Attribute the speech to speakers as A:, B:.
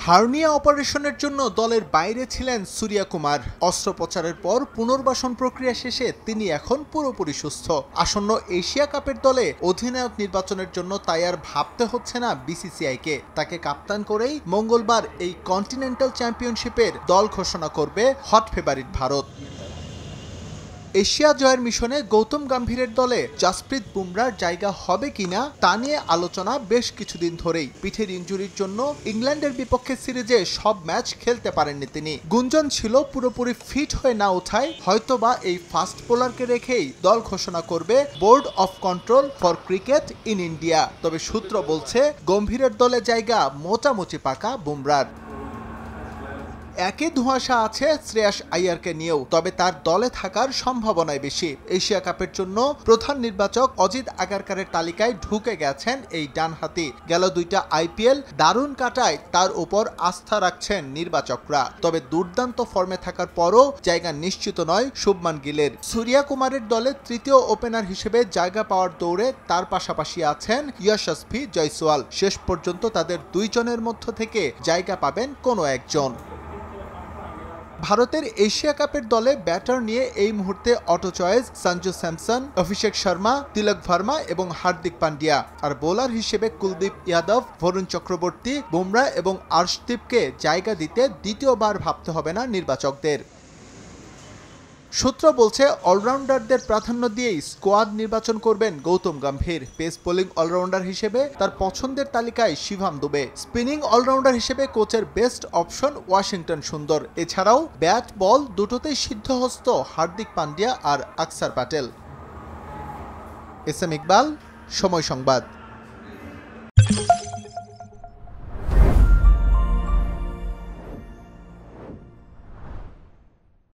A: Hernia অপারেশনের জন্য দলের বাইরে ছিলেন সূর্যা কুমার। অস্ত্রোপচারের পর পুনর্বাসন প্রক্রিয়া শেষে তিনি এখন পুরোপুরি সুস্থ। আসন্ন এশিয়া কাপের দলে অধিনায়ক নির্বাচনের জন্য তাই আর ভাবতে হচ্ছে না বিসিসিআইকে। তাকে কাপ্তান করেই মঙ্গলবার এই কন্টিনেন্টাল চ্যাম্পিয়নশিপের দল ঘোষণা করবে হট ফেভারিট ভারত। এশিয়া জয়ের মিশনে গৌতম গম্ভীরের দলে জাসপ্রীত বুমরার জায়গা হবে কিনা তা নিয়ে আলোচনা বেশ কিছুদিন ধরেই। পিঠের ইনজুরির জন্য ইংল্যান্ডের বিপক্ষে সিরিজে সব ম্যাচ খেলতে পারেননি তিনি। গুঞ্জন ছিল পুরোপুরি ফিট হয়ে না ওঠায় হয়তোবা এই ফাস্ট বোলারকে রেখেই দল ঘোষণা করবে board of control for cricket in India. তবে সূত্র বলছে গম্ভীরের দলে জায়গা মোটামুটি পাকা বুমরার। একই ধোঁয়াশা আছে শ্রেয়াস আইয়ারকে নিয়েও, তবে তার দলে থাকার সম্ভাবনাই বেশি। এশিয়া কাপের জন্য প্রধান নির্বাচক অজিত আগারকারের তালিকায় ঢুকে গেছেন এই ডানহাতি। গেল দুইটা আইপিএল দারুণ কাটায় তার উপর আস্থা রাখছেন নির্বাচকরা। তবে দুর্দান্ত ফর্মে থাকার পরও জায়গা নিশ্চিত নয় শুভমান গিলের। সূর্যা কুমারের দলে তৃতীয় ওপেনার হিসেবে জায়গা পাওয়ার দৌড়ে তার পাশাপাশি আছেন যশস্বী জয়সওয়াল। শেষ পর্যন্ত তাদের দুইজনের মধ্য থেকে জায়গা পাবেন কোনো একজন। ভারতের এশিয়া কাপের দলে ব্যাটার নিয়ে এই মুহূর্তে auto choice Sanju Samson, Abhishek Sharma, তিলক ভার্মা এবং হার্দিক পান্ডিয়া। আর বোলার হিসেবে কুলদীপ যাদব, বরুণ চক্রবর্তী, বুমরা এবং আর্শদীপকে জায়গা দিতে দ্বিতীয়বার ভাবতে হবে না নির্বাচকদের। সূত্র বলছে অলরাউন্ডারদের প্রাধান্য দিয়েই স্কোয়াড নির্বাচন করবেন Gautam Gambhir. Pace bowling allrounder হিসেবে তার পছন্দের তালিকায় শিভাম দুবে। স্পিনিং অলরাউন্ডার হিসেবে কোচের বেস্ট অপশন ওয়াশিংটন সুন্দর। এছাড়াও ব্যাট বল দুটোতেই সিদ্ধহস্ত হার্দিক পান্ডিয়া আর আকসার প্যাটেল। এস এম ইকবাল, সময় সংবাদ।